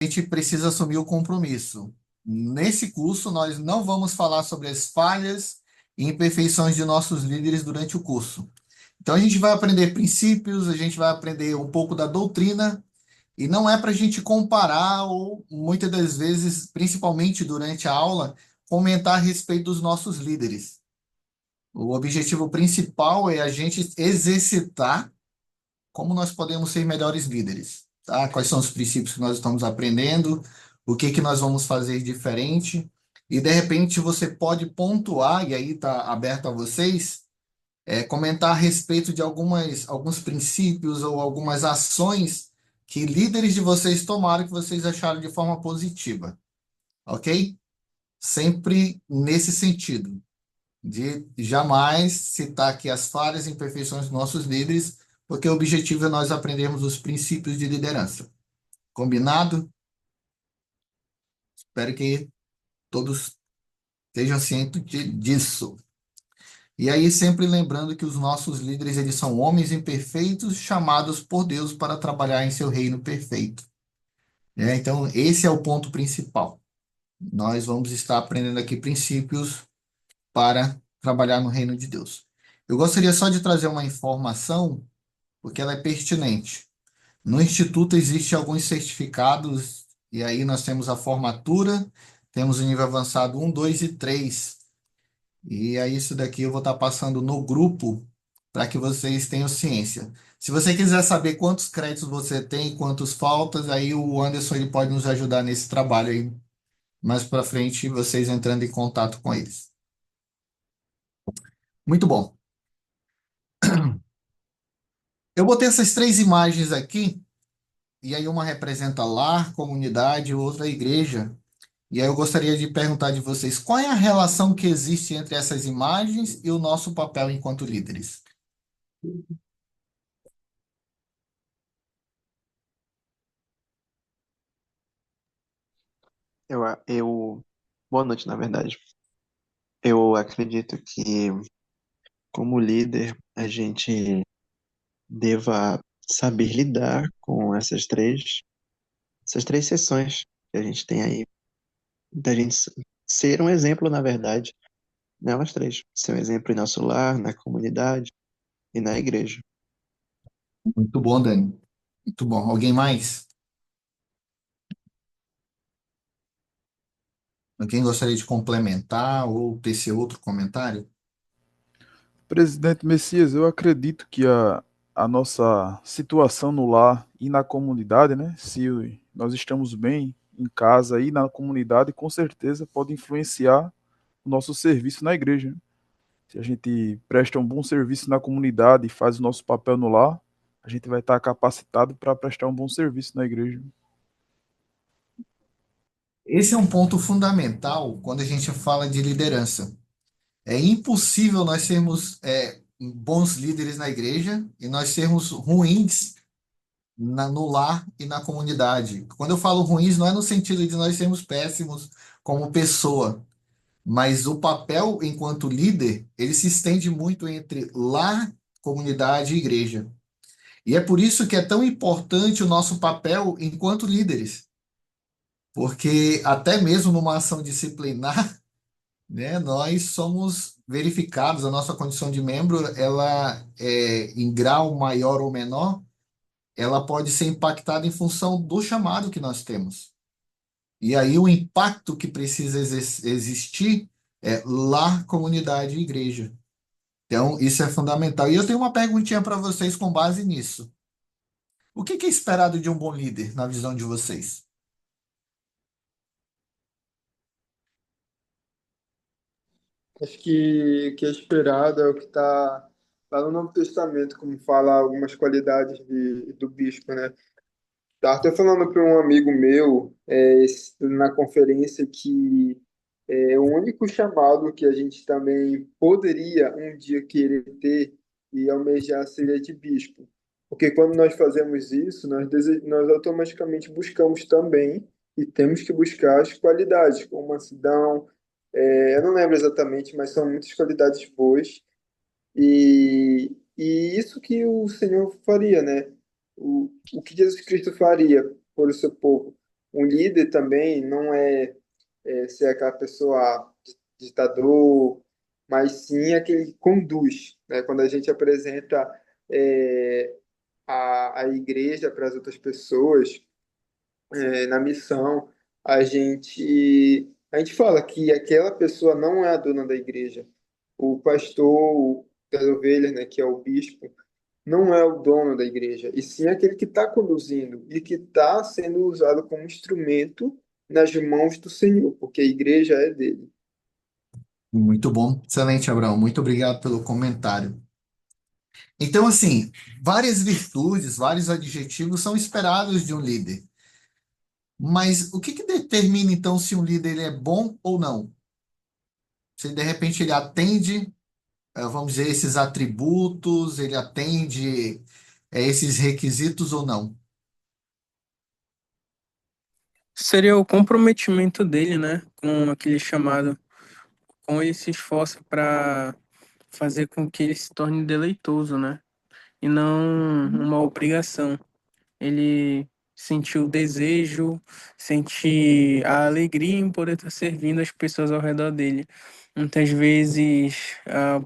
a gente precisa assumir o compromisso. Nesse curso, nós não vamos falar sobre as falhas e imperfeições de nossos líderes durante o curso. Então, a gente vai aprender princípios, a gente vai aprender um pouco da doutrina, e não é para a gente comparar ou, muitas das vezes, principalmente durante a aula, comentar a respeito dos nossos líderes. O objetivo principal é a gente exercitar como nós podemos ser melhores líderes, tá? Quais são os princípios que nós estamos aprendendo, o que que nós vamos fazer diferente, e de repente você pode pontuar, e aí está aberto a vocês, comentar a respeito de alguns princípios ou algumas ações que líderes de vocês tomaram que vocês acharam de forma positiva, ok? Sempre nesse sentido de jamais citar aqui as falhas e imperfeições dos nossos líderes, porque o objetivo é nós aprendermos os princípios de liderança. Combinado? Espero que todos estejam cientes disso. E aí, sempre lembrando que os nossos líderes, eles são homens imperfeitos chamados por Deus para trabalhar em seu reino perfeito. Então, esse é o ponto principal. Nós vamos estar aprendendo aqui princípios para trabalhar no reino de Deus. Eu gostaria só de trazer uma informação porque ela é pertinente. No Instituto existem alguns certificados, e aí nós temos a formatura, temos o nível avançado um, 2 e 3. E aí isso daqui eu vou estar passando no grupo para que vocês tenham ciência. Se você quiser saber quantos créditos você tem, quantos faltas, aí o Anderson ele pode nos ajudar nesse trabalho aí. Mais para frente, vocês entrando em contato com eles. Muito bom. Eu botei essas três imagens aqui, e aí uma representa lar, comunidade, outra igreja. E aí eu gostaria de perguntar de vocês, qual é a relação que existe entre essas imagens e o nosso papel enquanto líderes? Boa noite, na verdade. Eu acredito que, como líder, a gente deva saber lidar com essas três sessões que a gente tem aí, da gente ser um exemplo, na verdade, nelas três. Ser um exemplo em nosso lar, na comunidade e na igreja. Muito bom, Dani. Muito bom. Alguém mais? Alguém gostaria de complementar ou ter seu outro comentário? Presidente Messias, eu acredito que a nossa situação no lar e na comunidade, né? Se nós estamos bem em casa e na comunidade, com certeza pode influenciar o nosso serviço na igreja, né? Se a gente presta um bom serviço na comunidade e faz o nosso papel no lar, a gente vai estar capacitado para prestar um bom serviço na igreja. Esse é um ponto fundamental quando a gente fala de liderança. É impossível nós sermos bons líderes na igreja e nós sermos ruins no lar e na comunidade. Quando eu falo ruins, não é no sentido de nós sermos péssimos como pessoa, mas o papel enquanto líder, ele se estende muito entre lar, comunidade e igreja. E é por isso que é tão importante o nosso papel enquanto líderes, porque até mesmo numa ação disciplinar, né, nós somos verificados, a nossa condição de membro, ela é em grau maior ou menor, ela pode ser impactada em função do chamado que nós temos. E aí o impacto que precisa existir é lar, comunidade e igreja. Então, isso é fundamental. E eu tenho uma perguntinha para vocês com base nisso. O que é esperado de um bom líder, na visão de vocês? Acho que o que é esperado é o que está lá no Novo Testamento, como fala algumas qualidades do bispo, né? Estava até falando para um amigo meu na conferência que o único chamado que a gente também poderia um dia querer ter e almejar seria de bispo. Porque quando nós fazemos isso, nós automaticamente buscamos também, e temos que buscar as qualidades, como mansidão, eu não lembro exatamente, mas são muitas qualidades boas e isso que o Senhor faria, né? O que Jesus Cristo faria por o seu povo. Um líder também não é ser aquela pessoa ditador, mas sim aquele que conduz, né? Quando a gente apresenta é, a igreja para as outras pessoas, na missão, a gente fala que aquela pessoa não é a dona da igreja. O pastor das ovelhas, né, que é o bispo, não é o dono da igreja, e sim aquele que está conduzindo e que está sendo usado como instrumento nas mãos do Senhor, porque a igreja é dele. Muito bom. Excelente, Abraão. Muito obrigado pelo comentário. Então, assim, várias virtudes, vários adjetivos são esperados de um líder. Mas o que que determina, então, se um líder ele é bom ou não? Se de repente ele atende, vamos dizer, esses atributos, ele atende, esses requisitos ou não? Seria o comprometimento dele, né, com aquele chamado, com ele se esforça para fazer com que ele se torne deleitoso, né, e não uma obrigação. Ele sentiu o desejo, sente a alegria em poder estar servindo as pessoas ao redor dele. Muitas vezes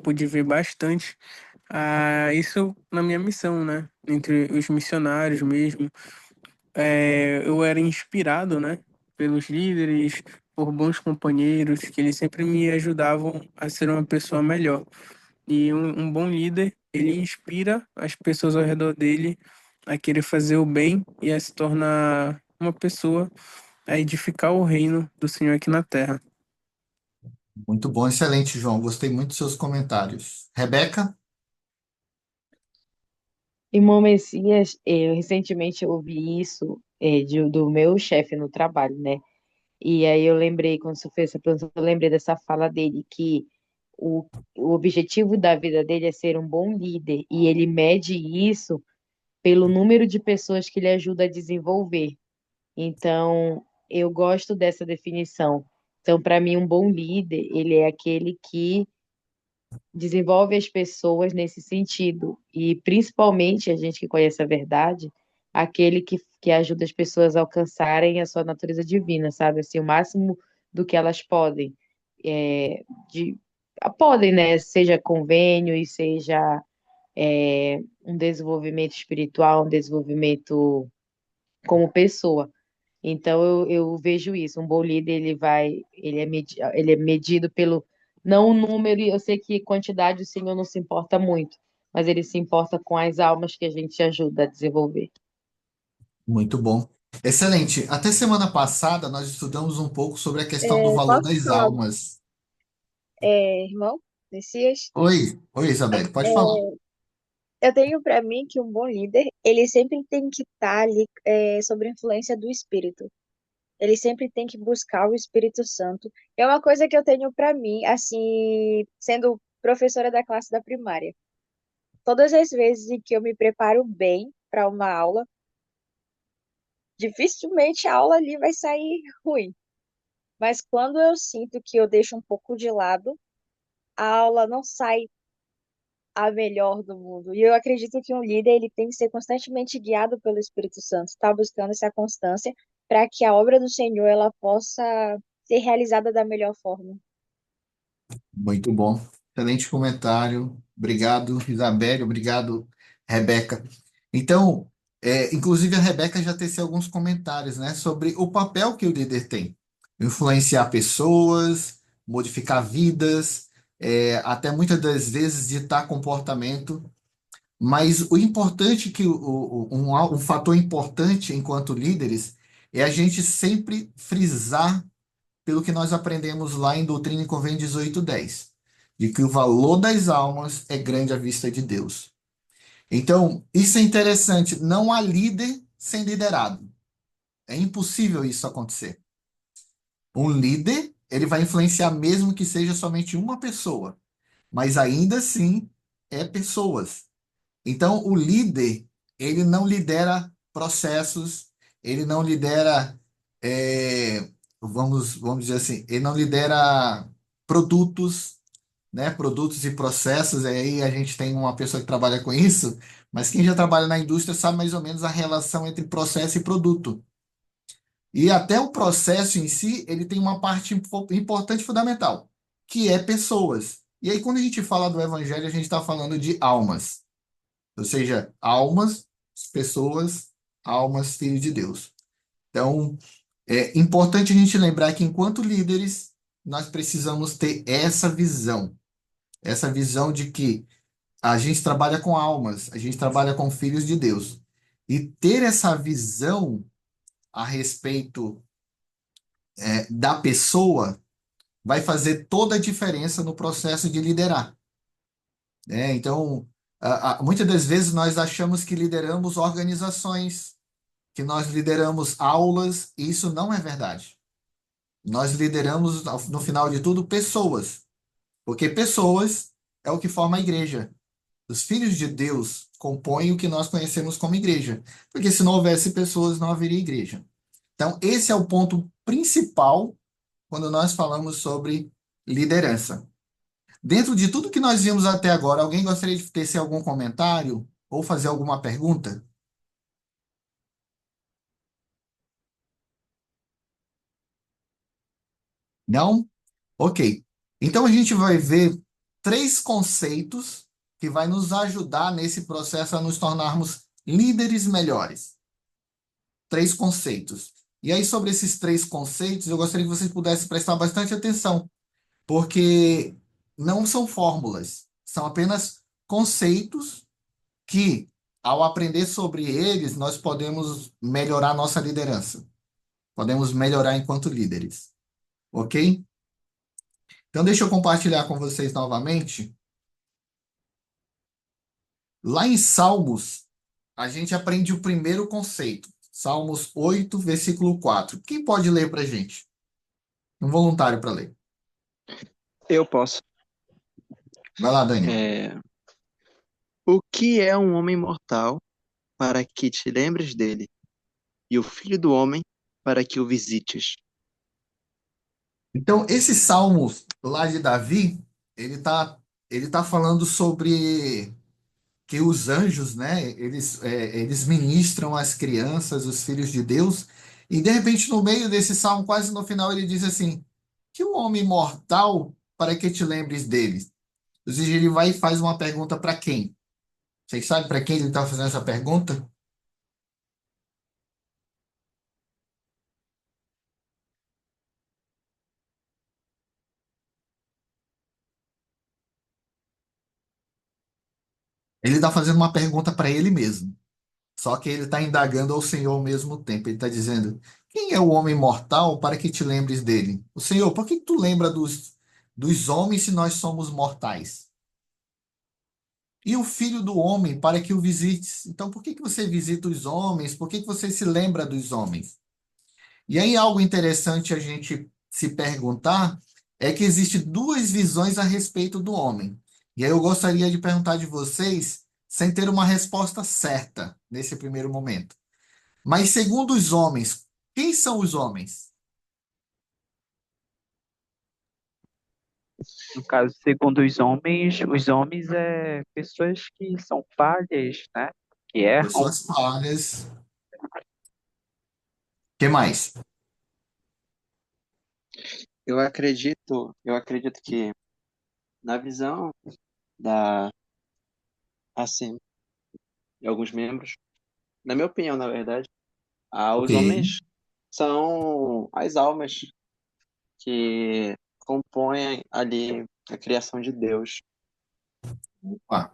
pude ver bastante isso na minha missão, né? Entre os missionários mesmo. Eu era inspirado, né? Pelos líderes, por bons companheiros, que eles sempre me ajudavam a ser uma pessoa melhor. E um bom líder, ele inspira as pessoas ao redor dele a querer fazer o bem e a se tornar uma pessoa a edificar o reino do Senhor aqui na terra. Muito bom, excelente, João. Gostei muito dos seus comentários. Rebeca? Irmão Messias, eu recentemente ouvi isso do meu chefe no trabalho, né? E aí eu lembrei, quando você fez essa pergunta, eu lembrei dessa fala dele, que o, o objetivo da vida dele é ser um bom líder, e ele mede isso pelo número de pessoas que ele ajuda a desenvolver. Então, eu gosto dessa definição. Então, para mim, um bom líder, ele é aquele que desenvolve as pessoas nesse sentido. E principalmente a gente que conhece a verdade, aquele que ajuda as pessoas a alcançarem a sua natureza divina, sabe? Assim, o máximo do que elas podem. É, de, podem, né? Seja convênio e seja um desenvolvimento espiritual, um desenvolvimento como pessoa. Então eu vejo isso. Um bom líder ele é medido pelo não o número, e eu sei que quantidade o Senhor não se importa muito, mas ele se importa com as almas que a gente ajuda a desenvolver. Muito bom. Excelente. Até semana passada nós estudamos um pouco sobre a questão do valor Posso das falar, almas. irmão Messias? Oi, Isabel, pode falar. Eu tenho para mim que um bom líder, ele sempre tem que estar ali sob a influência do Espírito. Ele sempre tem que buscar o Espírito Santo. É uma coisa que eu tenho para mim, assim, sendo professora da classe da primária. Todas as vezes em que eu me preparo bem para uma aula, dificilmente a aula ali vai sair ruim. Mas quando eu sinto que eu deixo um pouco de lado, a aula não sai a melhor do mundo. E eu acredito que um líder ele tem que ser constantemente guiado pelo Espírito Santo, está buscando essa constância para que a obra do Senhor ela possa ser realizada da melhor forma. Muito bom. Excelente comentário. Obrigado, Isabelle. Obrigado, Rebeca. Então, inclusive a Rebeca já teceu alguns comentários, né, sobre o papel que o líder tem. Influenciar pessoas, modificar vidas, até muitas das vezes ditar comportamento. Mas o importante um fator importante enquanto líderes é a gente sempre frisar pelo que nós aprendemos lá em Doutrina e Convênio 18:10, de que o valor das almas é grande à vista de Deus. Então, isso é interessante. Não há líder sem liderado. É impossível isso acontecer. Um líder, ele vai influenciar mesmo que seja somente uma pessoa, mas ainda assim é pessoas. Então, o líder, ele não lidera processos, ele não lidera, vamos dizer assim, ele não lidera produtos, né? Produtos e processos. Aí a gente tem uma pessoa que trabalha com isso, mas quem já trabalha na indústria sabe mais ou menos a relação entre processo e produto. E até o processo em si, ele tem uma parte importante e fundamental, que é pessoas. E aí, quando a gente fala do evangelho, a gente está falando de almas. Ou seja, almas, pessoas, almas, filhos de Deus. Então, é importante a gente lembrar que, enquanto líderes, nós precisamos ter essa visão de que a gente trabalha com almas, a gente trabalha com filhos de Deus. E ter essa visão a respeito, da pessoa vai fazer toda a diferença no processo de liderar, né? Então, muitas das vezes nós achamos que lideramos organizações, que nós lideramos aulas, e isso não é verdade. Nós lideramos, no final de tudo, pessoas, porque pessoas é o que forma a igreja. Os filhos de Deus compõem o que nós conhecemos como igreja, porque se não houvesse pessoas, não haveria igreja. Então, esse é o ponto principal quando nós falamos sobre liderança. Dentro de tudo que nós vimos até agora, alguém gostaria de tecer algum comentário ou fazer alguma pergunta? Não? Ok. Então a gente vai ver três conceitos que vai nos ajudar nesse processo a nos tornarmos líderes melhores. Três conceitos. E aí, sobre esses três conceitos, eu gostaria que vocês pudessem prestar bastante atenção, porque não são fórmulas, são apenas conceitos que, ao aprender sobre eles, nós podemos melhorar nossa liderança. Podemos melhorar enquanto líderes. Ok? Então, deixa eu compartilhar com vocês novamente. Lá em Salmos, a gente aprende o primeiro conceito. Salmos 8, versículo 4. Quem pode ler para a gente? Um voluntário para ler. Eu posso. Vai lá, Daniel. O que é um homem mortal para que te lembres dele, e o filho do homem para que o visites? Então, esse salmo lá de Davi, ele tá falando sobre que os anjos, né, eles ministram às crianças, os filhos de Deus, e de repente, no meio desse salmo, quase no final, ele diz assim: que o homem mortal para que te lembres dele? Ou seja, ele vai e faz uma pergunta para quem? Vocês sabem para quem ele está fazendo essa pergunta? Ele está fazendo uma pergunta para ele mesmo. Só que ele está indagando ao Senhor ao mesmo tempo. Ele está dizendo: quem é o homem mortal para que te lembres dele? O Senhor, por que tu lembra dos homens se nós somos mortais? E o filho do homem para que o visites. Então, por que você visita os homens? Por que você se lembra dos homens? E aí, algo interessante a gente se perguntar é que existem duas visões a respeito do homem. E aí eu gostaria de perguntar de vocês, sem ter uma resposta certa nesse primeiro momento. Mas segundo os homens, quem são os homens? No caso, segundo os homens é pessoas que são falhas, né? Que erram. Pessoas falhas. Que mais? Eu acredito que na visão da assim, de alguns membros, na minha opinião, na verdade, Ok. os homens são as almas que compõem ali a criação de Deus. Ah,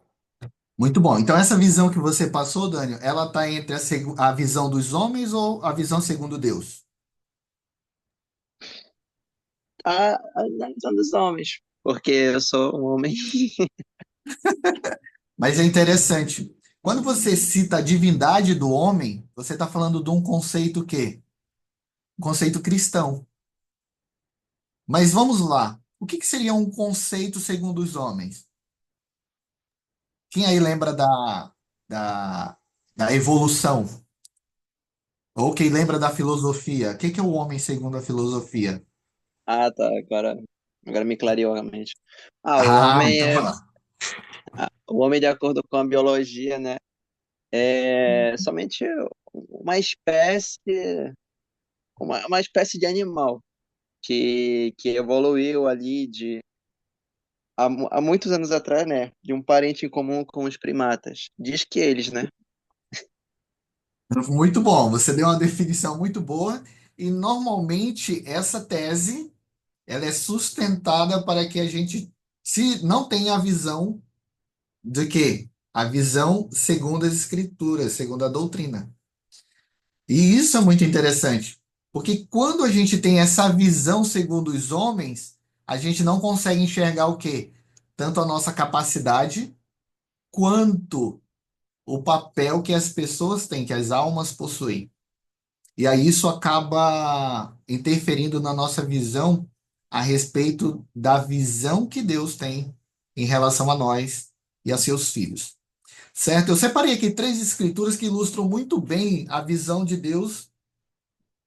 muito bom. Então, essa visão que você passou, Daniel, ela está entre a visão dos homens ou a visão segundo Deus? A visão dos homens, porque eu sou um homem. Mas é interessante. Quando você cita a divindade do homem, você está falando de um conceito que? Um conceito cristão. Mas vamos lá. O que seria um conceito segundo os homens? Quem aí lembra da, da evolução? Ou quem lembra da filosofia? O que é o homem segundo a filosofia? Ah, tá, agora me clareou a mente. O Ah, homem então é vai lá. o homem de acordo com a biologia, né? É somente uma espécie uma espécie de animal que evoluiu ali há muitos anos atrás, né? De um parente em comum com os primatas. Diz que eles, né? Muito bom, você deu uma definição muito boa e normalmente essa tese ela é sustentada para que a gente se não tenha a visão de quê? A visão segundo as escrituras, segundo a doutrina. E isso é muito interessante, porque quando a gente tem essa visão segundo os homens, a gente não consegue enxergar o quê? Tanto a nossa capacidade quanto o papel que as pessoas têm, que as almas possuem. E aí isso acaba interferindo na nossa visão a respeito da visão que Deus tem em relação a nós e a seus filhos. Certo? Eu separei aqui três escrituras que ilustram muito bem a visão de Deus,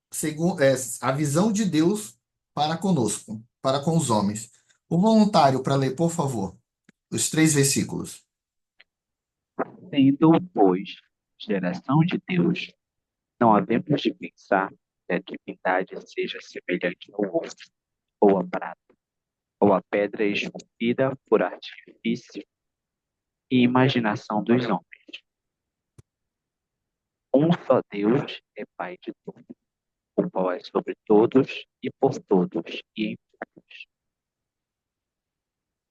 segundo, a visão de Deus para conosco, para com os homens. O voluntário para ler, por favor, os três versículos. Sendo, pois, geração de Deus, não havemos de pensar que a divindade seja semelhante ao ouro, ou à prata, ou à pedra esculpida por artifício e imaginação dos homens. Um só Deus é Pai de todos, o qual é sobre todos e por todos e em todos.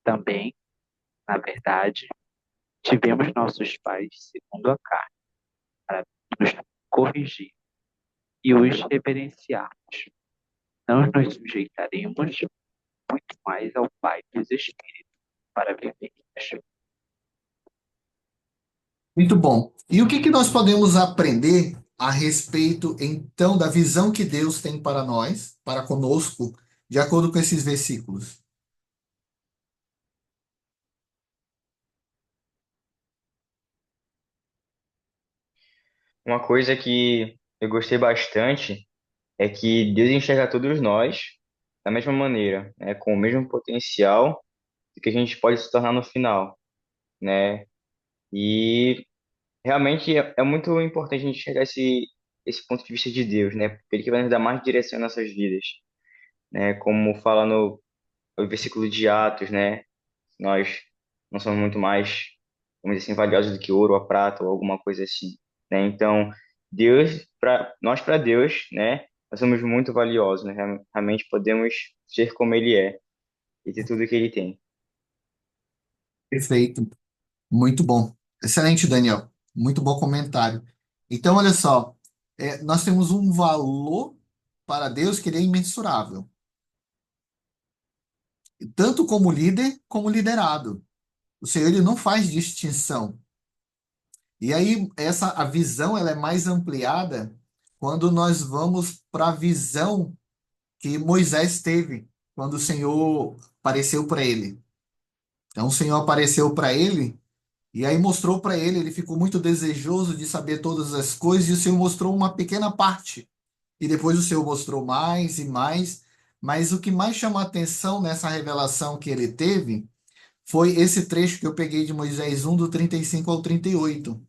Também, na verdade, tivemos nossos pais segundo a carne, para nos corrigir e os reverenciarmos. Não nos sujeitaremos muito mais ao Pai dos Espíritos para vivermos. Muito bom. E o que que nós podemos aprender a respeito, então, da visão que Deus tem para nós, para conosco, de acordo com esses versículos? Uma coisa que eu gostei bastante é que Deus enxerga todos nós da mesma maneira, né? Com o mesmo potencial que a gente pode se tornar no final, né? E realmente é muito importante a gente enxergar esse ponto de vista de Deus, né? Porque Ele que vai nos dar mais direção em nossas vidas, né? Como fala no versículo de Atos, né? Nós não somos muito mais, vamos dizer assim, valiosos do que ouro ou prata ou alguma coisa assim, né? Então, nós para Deus, né? Nós somos muito valiosos, né? Realmente podemos ser como Ele é e ter tudo que Ele tem. Perfeito. Muito bom. Excelente, Daniel. Muito bom comentário. Então, olha só, nós temos um valor para Deus que ele é imensurável, tanto como líder como liderado. O Senhor ele não faz distinção. E aí a visão ela é mais ampliada quando nós vamos para a visão que Moisés teve quando o Senhor apareceu para ele. Então o Senhor apareceu para ele e aí mostrou para ele, ele ficou muito desejoso de saber todas as coisas e o Senhor mostrou uma pequena parte. E depois o Senhor mostrou mais e mais, mas o que mais chamou a atenção nessa revelação que ele teve foi esse trecho que eu peguei de Moisés 1 do 35 ao 38.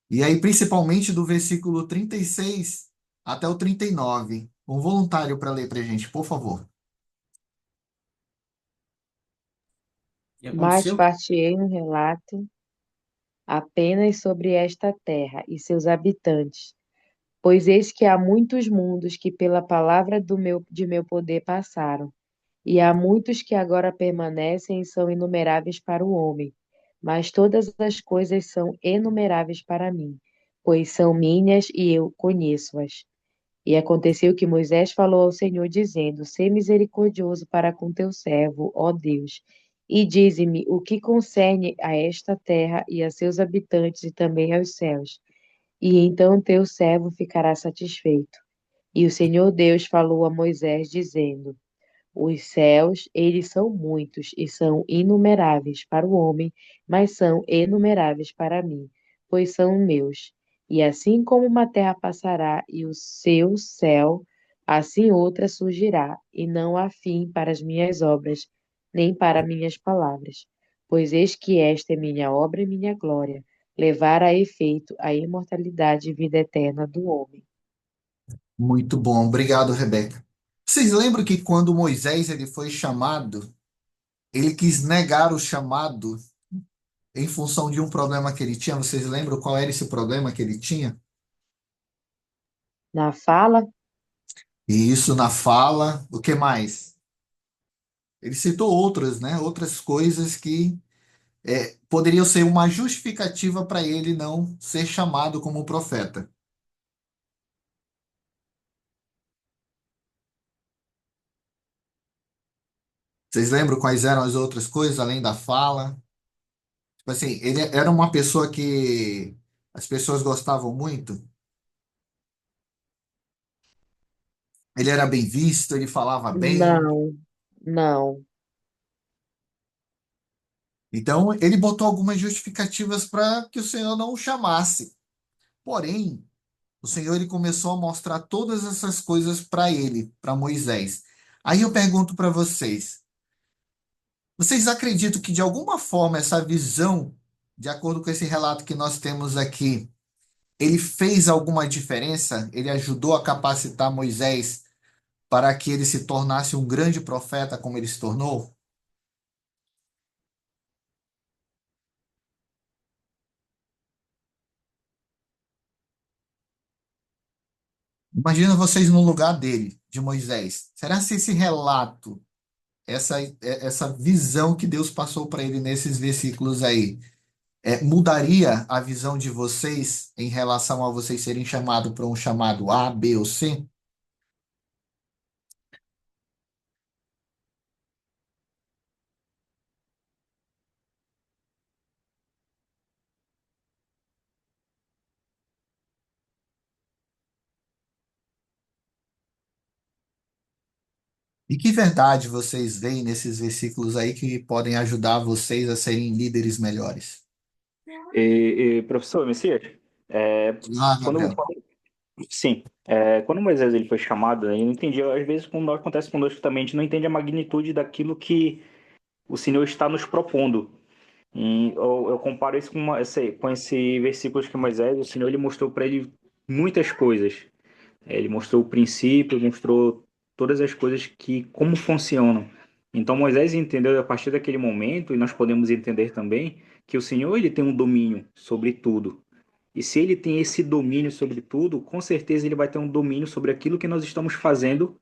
E aí, principalmente do versículo 36 até o 39. Um voluntário para ler para a gente, por favor. E Mas aconteceu? partirei um relato apenas sobre esta terra e seus habitantes, pois eis que há muitos mundos que pela palavra de meu poder passaram, e há muitos que agora permanecem e são inumeráveis para o homem, mas todas as coisas são inumeráveis para mim, pois são minhas e eu conheço-as. E aconteceu que Moisés falou ao Senhor, dizendo: Sê misericordioso para com teu servo, ó Deus, e dize-me o que concerne a esta terra e a seus habitantes e também aos céus. E então teu servo ficará satisfeito. E o Senhor Deus falou a Moisés, dizendo: Os céus, eles são muitos e são inumeráveis para o homem, mas são inumeráveis para mim, pois são meus. E assim como uma terra passará e o seu céu, assim outra surgirá, e não há fim para as minhas obras, nem para minhas palavras. Pois eis que esta é minha obra e minha glória, levar a efeito a imortalidade e vida eterna do homem. Muito bom, obrigado, Rebeca. Vocês lembram que quando Moisés ele foi chamado, ele quis negar o chamado em função de um problema que ele tinha? Vocês lembram qual era esse problema que ele tinha? Na fala, E isso na fala, o que mais? Ele citou outras, né? Outras coisas que poderiam ser uma justificativa para ele não ser chamado como profeta. Vocês lembram quais eram as outras coisas além da fala? Tipo assim, ele era uma pessoa que as pessoas gostavam muito. Ele era bem visto, ele falava bem. não, não. Então, ele botou algumas justificativas para que o Senhor não o chamasse. Porém, o Senhor ele começou a mostrar todas essas coisas para ele, para Moisés. Aí eu pergunto para vocês: vocês acreditam que de alguma forma essa visão, de acordo com esse relato que nós temos aqui, ele fez alguma diferença? Ele ajudou a capacitar Moisés para que ele se tornasse um grande profeta como ele se tornou? Imagina vocês no lugar dele, de Moisés. Será que esse relato, essa visão que Deus passou para ele nesses versículos aí, mudaria a visão de vocês em relação a vocês serem chamados para um chamado A, B ou C? E que verdade vocês veem nesses versículos aí que podem ajudar vocês a serem líderes melhores? Professor Messias, é, Ah, quando, Gabriel. sim, quando Moisés ele foi chamado, eu não entendi, às vezes quando acontece conosco também, a gente não entende a magnitude daquilo que o Senhor está nos propondo. E eu comparo isso com esse versículo que Moisés, o Senhor ele mostrou para ele muitas coisas. Ele mostrou o princípio, mostrou todas as coisas que como funcionam. Então Moisés entendeu a partir daquele momento, e nós podemos entender também, que o Senhor ele tem um domínio sobre tudo. E se ele tem esse domínio sobre tudo, com certeza ele vai ter um domínio sobre aquilo que nós estamos fazendo,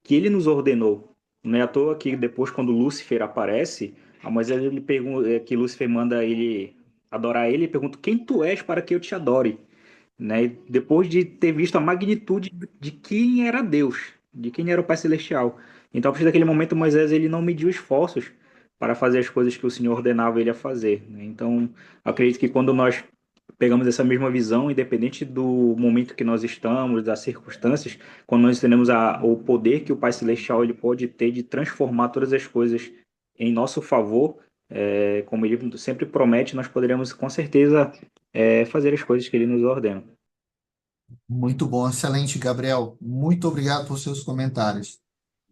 que ele nos ordenou. Não é à toa que depois, quando Lúcifer aparece, a Moisés ele pergunta, que Lúcifer manda ele adorar ele e pergunta: quem tu és para que eu te adore? Né? E depois de ter visto a magnitude de quem era Deus, de quem era o Pai Celestial. Então, a partir daquele momento, Moisés ele não mediu esforços para fazer as coisas que o Senhor ordenava ele a fazer. Né? Então, acredito que quando nós pegamos essa mesma visão, independente do momento que nós estamos, das circunstâncias, quando nós entendemos o poder que o Pai Celestial ele pode ter de transformar todas as coisas em nosso favor, como ele sempre promete, nós poderemos com certeza fazer as coisas que ele nos ordena. Muito bom, excelente, Gabriel. Muito obrigado por seus comentários.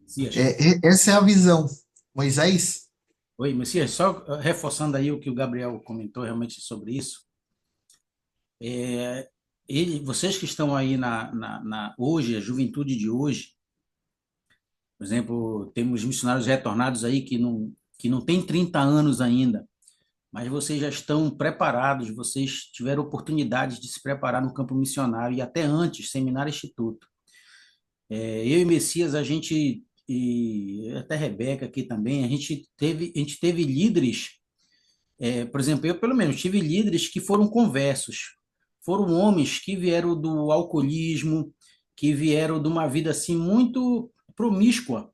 Messias. Essa é a visão. Moisés, Oi, Messias, só reforçando aí o que o Gabriel comentou realmente sobre isso. Vocês que estão aí hoje, a juventude de hoje, por exemplo, temos missionários retornados aí que não têm 30 anos ainda, mas vocês já estão preparados, vocês tiveram oportunidade de se preparar no campo missionário e até antes, seminário instituto. Eu e Messias, e até Rebeca aqui também, a gente teve líderes, por exemplo, eu pelo menos tive líderes que foram conversos, foram homens que vieram do alcoolismo, que vieram de uma vida assim muito promíscua.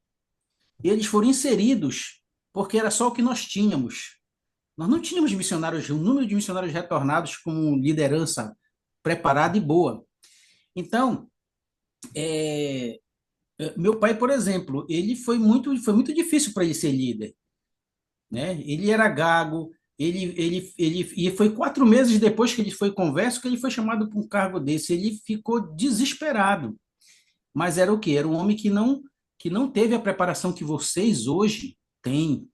Eles foram inseridos porque era só o que nós tínhamos. Nós não tínhamos missionários, um número de missionários retornados com liderança preparada e boa. Então, meu pai, por exemplo, ele foi muito difícil para ele ser líder, né? Ele era gago, e foi 4 meses depois que ele foi converso que ele foi chamado para um cargo desse. Ele ficou desesperado, mas era o quê? Era um homem que não teve a preparação que vocês hoje têm.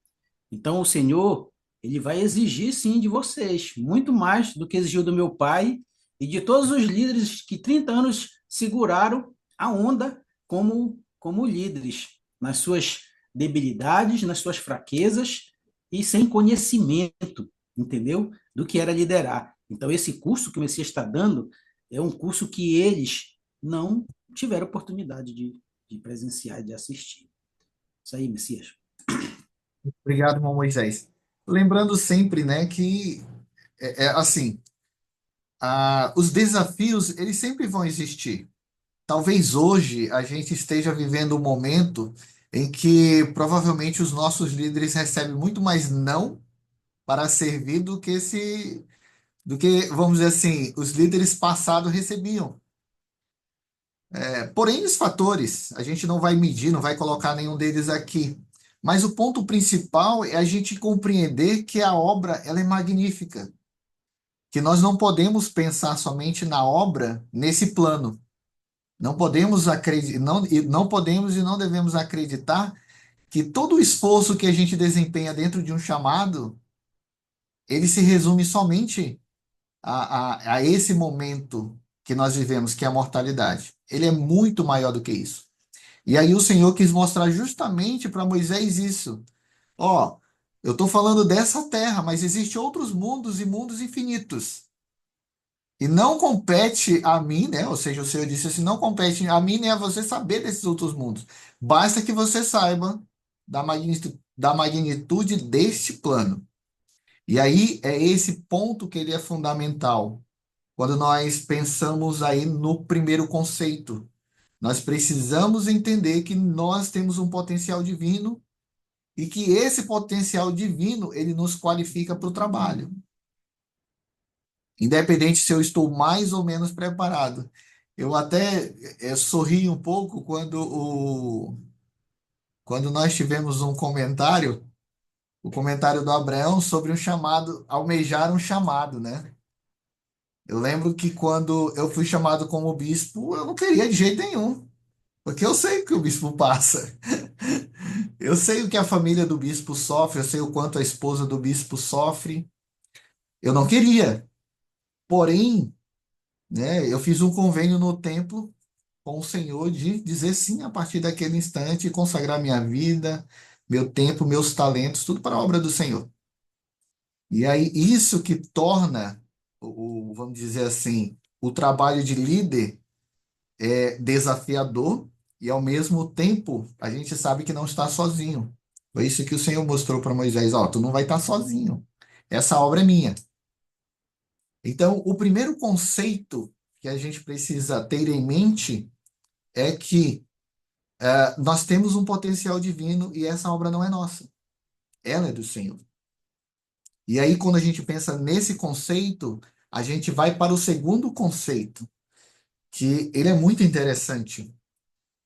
Então, o Senhor, ele vai exigir, sim, de vocês, muito mais do que exigiu do meu pai e de todos os líderes que 30 anos seguraram a onda como líderes, nas suas debilidades, nas suas fraquezas e sem conhecimento, entendeu? Do que era liderar. Então, esse curso que o Messias está dando é um curso que eles não tiveram oportunidade de presenciar e de assistir. Isso aí, Messias. Obrigado, irmão Moisés. Lembrando sempre, né, que assim, os desafios, eles sempre vão existir. Talvez hoje a gente esteja vivendo um momento em que provavelmente os nossos líderes recebem muito mais não para servir do que, vamos dizer assim, os líderes passados recebiam. Por N fatores, a gente não vai medir, não vai colocar nenhum deles aqui. Mas o ponto principal é a gente compreender que a obra ela é magnífica, que nós não podemos pensar somente na obra nesse plano. Não podemos acreditar, não podemos e não devemos acreditar que todo o esforço que a gente desempenha dentro de um chamado, ele se resume somente a esse momento que nós vivemos, que é a mortalidade. Ele é muito maior do que isso. E aí o Senhor quis mostrar justamente para Moisés isso. Ó, eu estou falando dessa terra, mas existem outros mundos e mundos infinitos. E não compete a mim, né? Ou seja, o Senhor disse assim: não compete a mim nem a você saber desses outros mundos. Basta que você saiba da magnitude deste plano. E aí é esse ponto que ele é fundamental. Quando nós pensamos aí no primeiro conceito, nós precisamos entender que nós temos um potencial divino e que esse potencial divino ele nos qualifica para o trabalho. Independente se eu estou mais ou menos preparado. Eu até sorri um pouco quando nós tivemos um comentário, o comentário do Abraão sobre um chamado, almejar um chamado, né? Eu lembro que quando eu fui chamado como bispo, eu não queria de jeito nenhum, porque eu sei o que o bispo passa. Eu sei o que a família do bispo sofre, eu sei o quanto a esposa do bispo sofre. Eu não queria. Porém, né, eu fiz um convênio no templo com o Senhor de dizer sim a partir daquele instante e consagrar minha vida, meu tempo, meus talentos, tudo para a obra do Senhor. E aí, isso que torna, vamos dizer assim, o trabalho de líder desafiador e, ao mesmo tempo, a gente sabe que não está sozinho. Foi isso que o Senhor mostrou para Moisés: ó, tu não vai estar sozinho. Essa obra é minha. Então, o primeiro conceito que a gente precisa ter em mente é que nós temos um potencial divino e essa obra não é nossa. Ela é do Senhor. E aí, quando a gente pensa nesse conceito, a gente vai para o segundo conceito, que ele é muito interessante.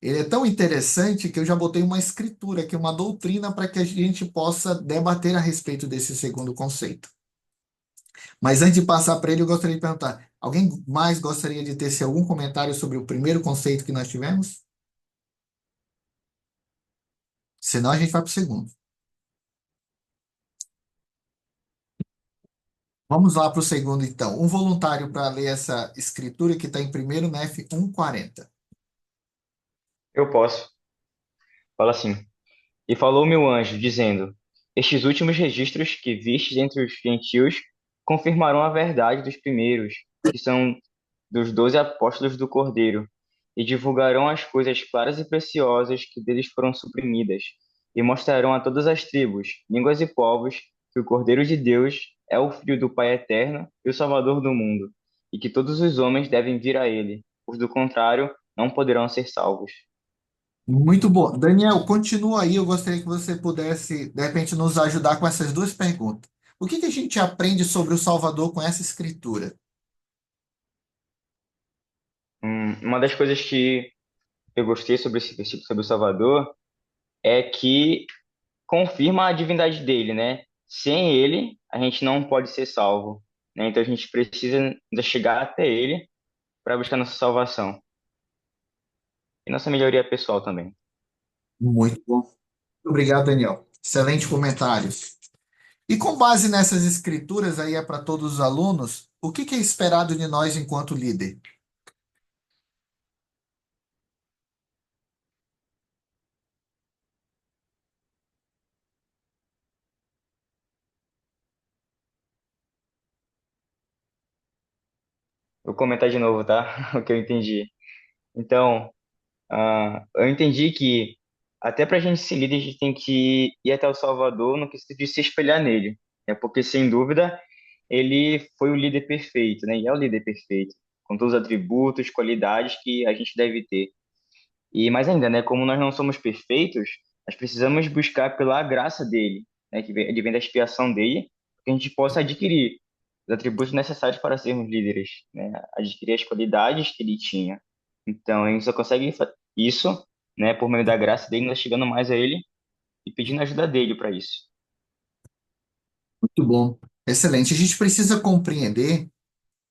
Ele é tão interessante que eu já botei uma escritura aqui, uma doutrina, para que a gente possa debater a respeito desse segundo conceito. Mas antes de passar para ele, eu gostaria de perguntar: alguém mais gostaria de ter algum comentário sobre o primeiro conceito que nós tivemos? Senão a gente vai para o segundo. Vamos lá para o segundo, então. Um voluntário para ler essa escritura que está em 1º Nef 1:40. Eu posso. Fala assim. E falou-me o anjo, dizendo: estes últimos registros que vistes entre os gentios confirmarão a verdade dos primeiros, que são dos 12 apóstolos do Cordeiro, e divulgarão as coisas claras e preciosas que deles foram suprimidas, e mostrarão a todas as tribos, línguas e povos que o Cordeiro de Deus é o Filho do Pai eterno e o Salvador do mundo, e que todos os homens devem vir a ele, pois do contrário não poderão ser salvos. Muito bom. Daniel, continua aí. Eu gostaria que você pudesse, de repente, nos ajudar com essas duas perguntas. O que que a gente aprende sobre o Salvador com essa escritura? Uma das coisas que eu gostei sobre esse versículo sobre o Salvador é que confirma a divindade dele, né? Sem ele, a gente não pode ser salvo, né? Então a gente precisa ainda chegar até ele para buscar nossa salvação e nossa melhoria pessoal também. Muito bom. Obrigado, Daniel. Excelente comentário. E com base nessas escrituras aí é para todos os alunos, o que que é esperado de nós enquanto líder? Vou comentar de novo, tá? O que eu entendi. Então, eu entendi que até para a gente ser líder, a gente tem que ir até o Salvador no quesito de se espelhar nele. É porque, sem dúvida, ele foi o líder perfeito, né? E é o líder perfeito, com todos os atributos, qualidades que a gente deve ter. E mais ainda, né? Como nós não somos perfeitos, nós precisamos buscar pela graça dele, né? Que vem da expiação dele, que a gente possa adquirir os atributos necessários para sermos líderes, né? Adquirir as qualidades que ele tinha. Então, a gente só consegue isso, né? Por meio da graça dele, nós chegando mais a ele e pedindo a ajuda dele para isso. Muito bom. Excelente. A gente precisa compreender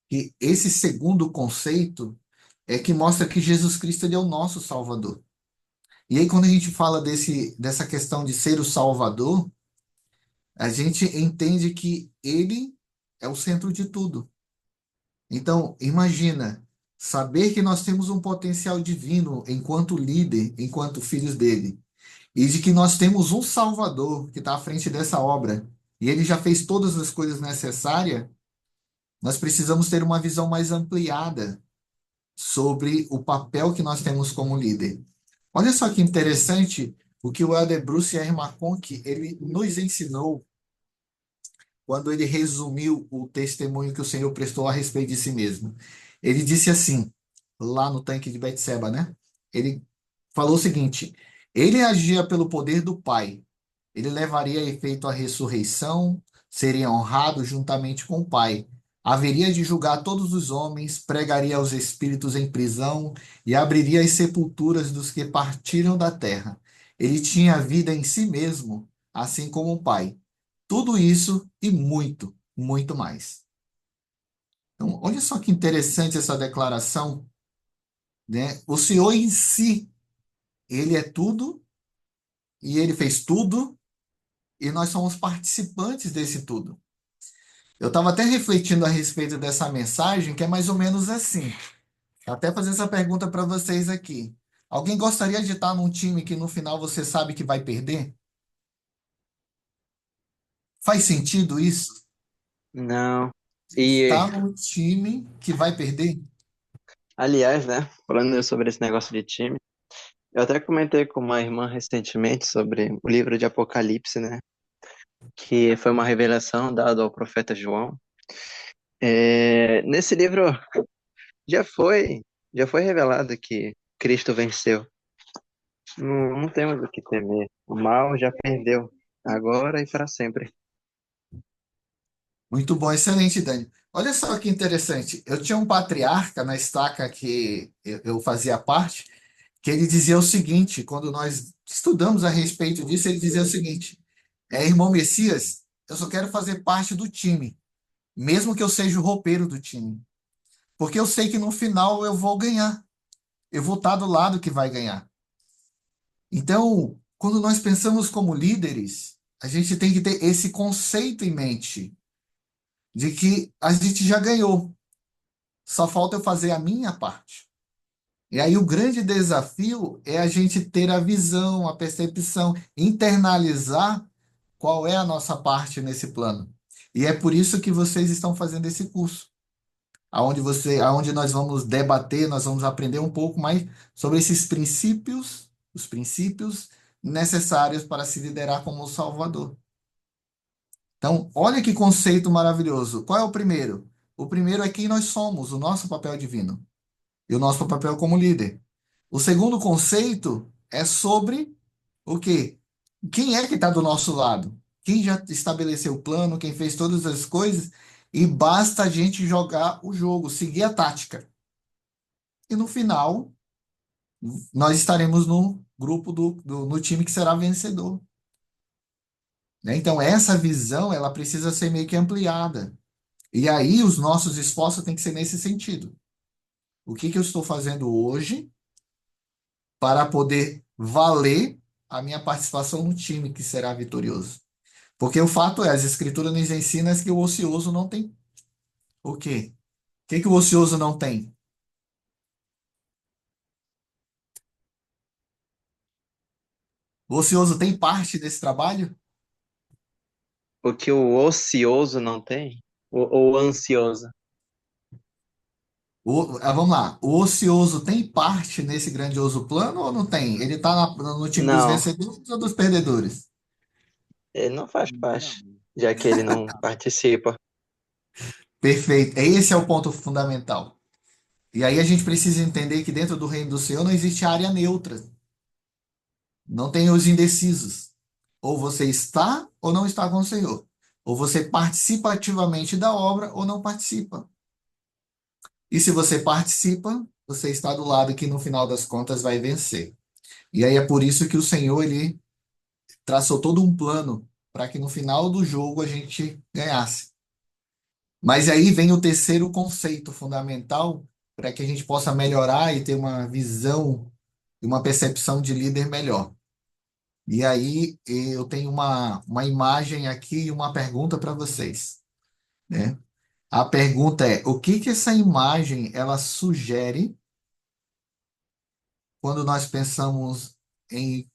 que esse segundo conceito é que mostra que Jesus Cristo ele é o nosso Salvador. E aí, quando a gente fala dessa questão de ser o Salvador, a gente entende que ele é o centro de tudo. Então, imagina saber que nós temos um potencial divino enquanto líder, enquanto filhos dele, e de que nós temos um Salvador que está à frente dessa obra, e ele já fez todas as coisas necessárias. Nós precisamos ter uma visão mais ampliada sobre o papel que nós temos como líder. Olha só que interessante o que o Elder Bruce R. McConkie ele nos ensinou quando ele resumiu o testemunho que o Senhor prestou a respeito de si mesmo. Ele disse assim, lá no tanque de Betseba, né? Ele falou o seguinte: ele agia pelo poder do Pai. Ele levaria a efeito a ressurreição, seria honrado juntamente com o Pai. Haveria de julgar todos os homens, pregaria aos espíritos em prisão e abriria as sepulturas dos que partiram da terra. Ele tinha vida em si mesmo, assim como o Pai. Tudo isso e muito, muito mais. Então, olha só que interessante essa declaração, né? O Senhor em si, ele é tudo e ele fez tudo e nós somos participantes desse tudo. Eu estava até refletindo a respeito dessa mensagem, que é mais ou menos assim. Até fazer essa pergunta para vocês aqui. Alguém gostaria de estar num time que no final você sabe que vai perder? Faz sentido isso? Não. E, Estar num time que vai perder? aliás, né, falando sobre esse negócio de time, eu até comentei com uma irmã recentemente sobre o livro de Apocalipse, né, que foi uma revelação dada ao profeta João. Nesse livro já foi, já foi revelado que Cristo venceu. Não temos o que temer. O mal já perdeu, agora e para sempre. Muito bom, excelente, Dani. Olha só que interessante. Eu tinha um patriarca na estaca que eu fazia parte, que ele dizia o seguinte, quando nós estudamos a respeito disso, ele dizia o seguinte: irmão Messias, eu só quero fazer parte do time, mesmo que eu seja o roupeiro do time, porque eu sei que no final eu vou ganhar, eu vou estar do lado que vai ganhar. Então, quando nós pensamos como líderes, a gente tem que ter esse conceito em mente de que a gente já ganhou. Só falta eu fazer a minha parte. E aí o grande desafio é a gente ter a visão, a percepção, internalizar qual é a nossa parte nesse plano. E é por isso que vocês estão fazendo esse curso, aonde nós vamos debater, nós vamos aprender um pouco mais sobre esses princípios, os princípios necessários para se liderar como o Salvador. Então, olha que conceito maravilhoso. Qual é o primeiro? O primeiro é quem nós somos, o nosso papel divino e o nosso papel como líder. O segundo conceito é sobre o quê? Quem é que está do nosso lado? Quem já estabeleceu o plano, quem fez todas as coisas, e basta a gente jogar o jogo, seguir a tática. E no final, nós estaremos no grupo no time que será vencedor. Né? Então, essa visão, ela precisa ser meio que ampliada. E aí, os nossos esforços têm que ser nesse sentido. O que que eu estou fazendo hoje para poder valer a minha participação no time que será vitorioso? Porque o fato é, as escrituras nos ensinam que o ocioso não tem o quê? O que que o ocioso não tem? O ocioso tem parte desse trabalho? O que o ocioso não tem? Ou ansioso? Vamos lá. O ocioso tem parte nesse grandioso plano ou não tem? Ele está no time dos Não, vencedores ou dos perdedores? ele não faz parte, já que ele não participa. Perfeito. Esse é o ponto fundamental. E aí a gente precisa entender que dentro do reino do Senhor não existe área neutra. Não tem os indecisos. Ou você está ou não está com o Senhor. Ou você participa ativamente da obra ou não participa. E se você participa, você está do lado que no final das contas vai vencer. E aí é por isso que o Senhor ele traçou todo um plano para que no final do jogo a gente ganhasse. Mas aí vem o terceiro conceito fundamental para que a gente possa melhorar e ter uma visão e uma percepção de líder melhor. E aí eu tenho uma imagem aqui e uma pergunta para vocês, né? A pergunta é: o que que essa imagem ela sugere quando nós pensamos em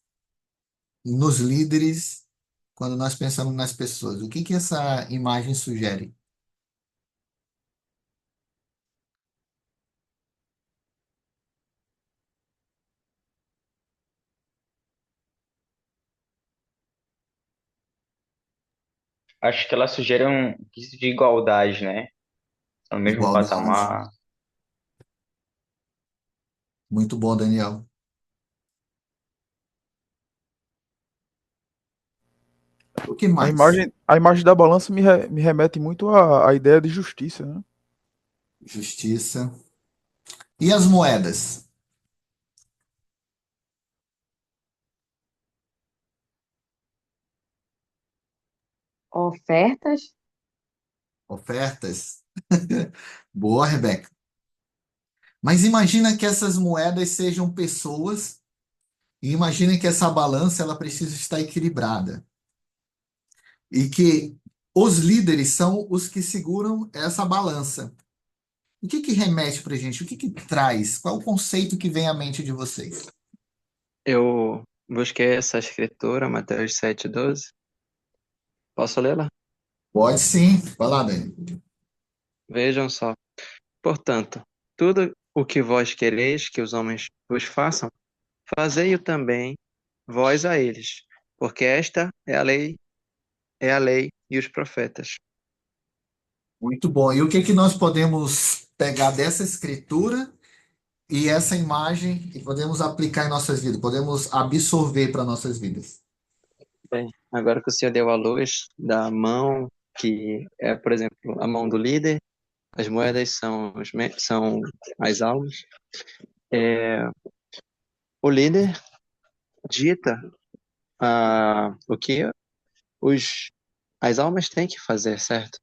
nos líderes, quando nós pensamos nas pessoas? O que que essa imagem sugere? Acho que ela sugere um quesito de igualdade, né? No mesmo Igualdade. patamar. Muito bom, Daniel. O que mais? A imagem da balança me remete muito à ideia de justiça, né? Justiça. E as moedas? Ofertas? Ofertas? Boa, Rebeca. Mas imagina que essas moedas sejam pessoas e imagina que essa balança ela precisa estar equilibrada e que os líderes são os que seguram essa balança. O que que remete para gente? O que que traz? Qual é o conceito que vem à mente de vocês? Eu busquei essa escritura, Mateus 7,12. Posso lê-la? Pode sim. Vai lá, Dani. Vejam só. Portanto, tudo o que vós quereis que os homens vos façam, fazei-o também vós a eles, porque esta é a lei e os profetas. Muito bom. E o que que nós podemos pegar dessa escritura e essa imagem e podemos aplicar em nossas vidas? Podemos absorver para nossas vidas? Bem, agora que o Senhor deu a luz da mão, que é, por exemplo, a mão do líder, as moedas são as almas. O líder dita o que as almas têm que fazer, certo?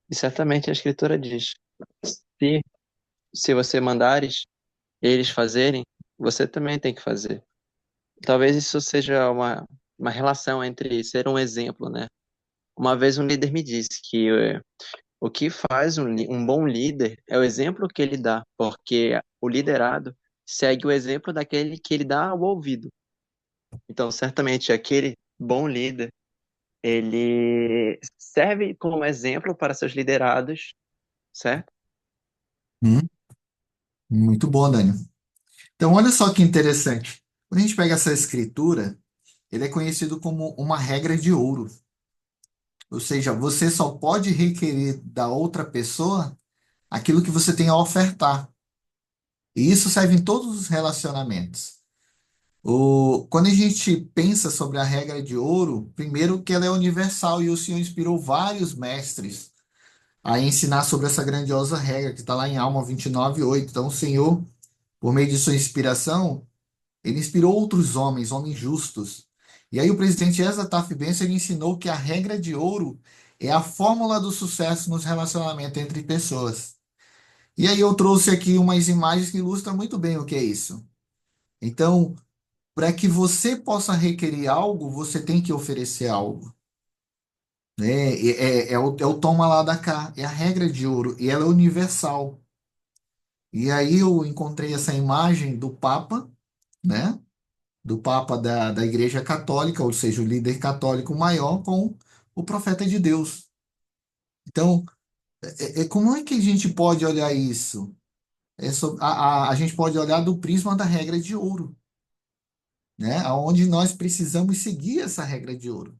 E certamente a Escritura diz: se, se você mandares eles fazerem, você também tem que fazer. Talvez isso seja uma relação entre ser um exemplo, né? Uma vez um líder me disse que o que faz um bom líder é o exemplo que ele dá, porque o liderado segue o exemplo daquele que ele dá ao ouvido. Então, certamente, aquele bom líder, ele serve como exemplo para seus liderados, certo? Hum, muito bom, Dani. Então, olha só que interessante. Quando a gente pega essa escritura, ele é conhecido como uma regra de ouro. Ou seja, você só pode requerer da outra pessoa aquilo que você tem a ofertar. E isso serve em todos os relacionamentos. Quando a gente pensa sobre a regra de ouro, primeiro que ela é universal e o Senhor inspirou vários mestres a ensinar sobre essa grandiosa regra que está lá em Alma 29:8. Então, o Senhor, por meio de sua inspiração, ele inspirou outros homens, homens justos. E aí o presidente Ezra Taft Benson ele ensinou que a regra de ouro é a fórmula do sucesso nos relacionamentos entre pessoas. E aí eu trouxe aqui umas imagens que ilustram muito bem o que é isso. Então, para que você possa requerer algo, você tem que oferecer algo. Né? É o toma lá da cá, é a regra de ouro, e ela é universal. E aí eu encontrei essa imagem do Papa, né? Do Papa da Igreja Católica, ou seja, o líder católico maior, com o profeta de Deus. Então, como é que a gente pode olhar isso? a gente pode olhar do prisma da regra de ouro, né? Aonde nós precisamos seguir essa regra de ouro.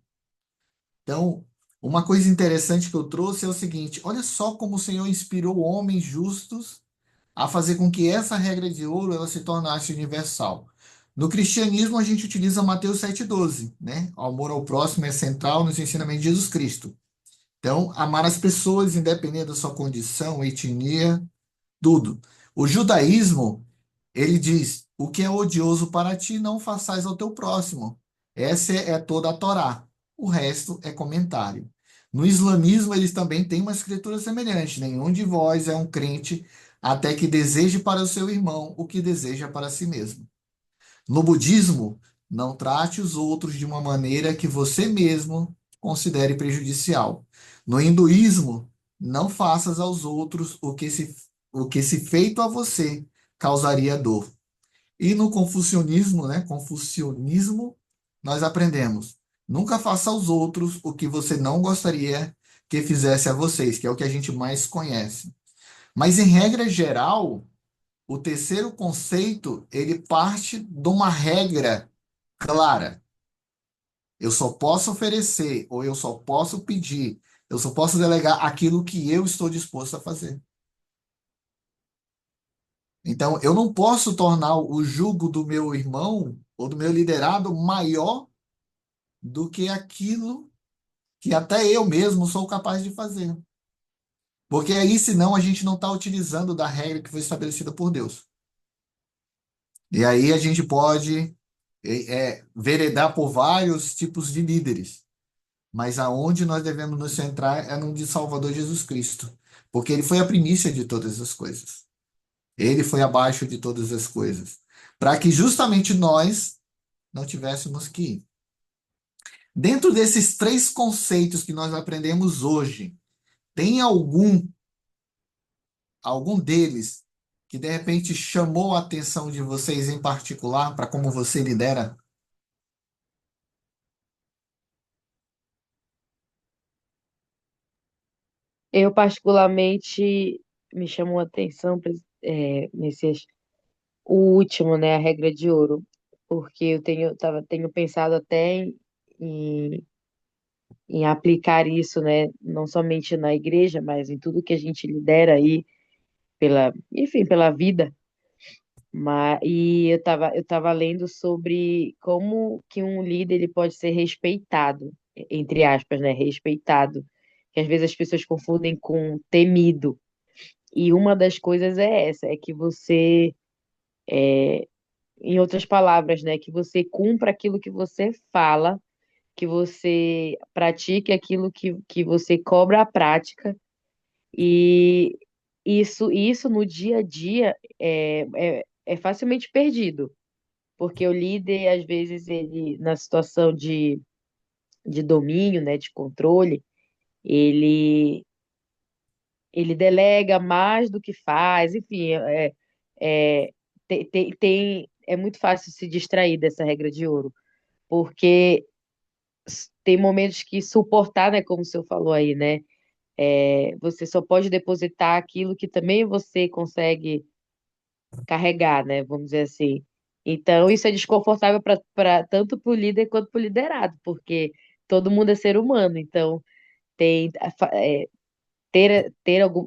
Então, uma coisa interessante que eu trouxe é o seguinte: olha só como o Senhor inspirou homens justos a fazer com que essa regra de ouro ela se tornasse universal. No cristianismo, a gente utiliza Mateus 7,12, né? O amor ao próximo é central nos ensinamentos de Jesus Cristo. Então, amar as pessoas, independente da sua condição, etnia, tudo. O judaísmo, ele diz: o que é odioso para ti, não façais ao teu próximo. Essa é toda a Torá. O resto é comentário. No islamismo, eles também têm uma escritura semelhante: nenhum de vós é um crente até que deseje para o seu irmão o que deseja para si mesmo. No budismo, não trate os outros de uma maneira que você mesmo considere prejudicial. No hinduísmo, não faças aos outros o que se feito a você causaria dor. E no confucionismo, né, confucionismo, nós aprendemos: nunca faça aos outros o que você não gostaria que fizesse a vocês, que é o que a gente mais conhece. Mas em regra geral, o terceiro conceito, ele parte de uma regra clara. Eu só posso oferecer, ou eu só posso pedir, eu só posso delegar aquilo que eu estou disposto a fazer. Então, eu não posso tornar o jugo do meu irmão ou do meu liderado maior do que aquilo que até eu mesmo sou capaz de fazer. Porque aí, senão, a gente não está utilizando da regra que foi estabelecida por Deus. E aí a gente pode veredar por vários tipos de líderes. Mas aonde nós devemos nos centrar é no de Salvador Jesus Cristo. Porque ele foi a primícia de todas as coisas. Ele foi abaixo de todas as coisas. Para que justamente nós não tivéssemos que ir. Dentro desses três conceitos que nós aprendemos hoje, tem algum deles que de repente chamou a atenção de vocês em particular para como você lidera? Eu, particularmente, me chamou a atenção, Messias, o último, né, a regra de ouro, porque tenho pensado até em, em aplicar isso, né, não somente na igreja, mas em tudo que a gente lidera aí, enfim, pela vida. E eu tava lendo sobre como que um líder ele pode ser respeitado, entre aspas, né, respeitado, que às vezes as pessoas confundem com temido. E uma das coisas é essa, é que você, em outras palavras, né, que você cumpra aquilo que você fala, que você pratique aquilo que você cobra a prática, e isso no dia a dia é facilmente perdido, porque o líder, às vezes, ele, na situação de domínio, né, de controle, ele, ele delega mais do que faz, enfim, é, é muito fácil se distrair dessa regra de ouro, porque tem momentos que suportar, né, como o senhor falou aí, né, você só pode depositar aquilo que também você consegue carregar, né, vamos dizer assim. Então, isso é desconfortável tanto para o líder quanto para o liderado, porque todo mundo é ser humano, então tem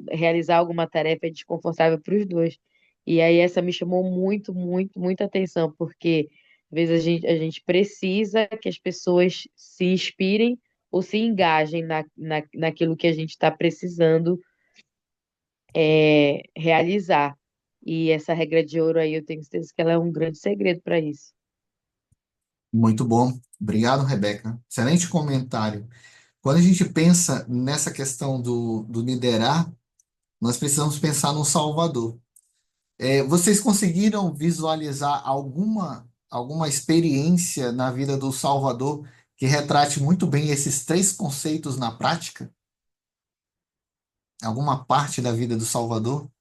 realizar alguma tarefa é desconfortável para os dois. E aí essa me chamou muito, muito, muita atenção, porque às vezes a gente precisa que as pessoas se inspirem ou se engajem naquilo que a gente está precisando realizar. E essa regra de ouro aí, eu tenho certeza que ela é um grande segredo para isso. Muito bom. Obrigado, Rebeca. Excelente comentário. Quando a gente pensa nessa questão do liderar, nós precisamos pensar no Salvador. Vocês conseguiram visualizar alguma experiência na vida do Salvador que retrate muito bem esses três conceitos na prática? Alguma parte da vida do Salvador?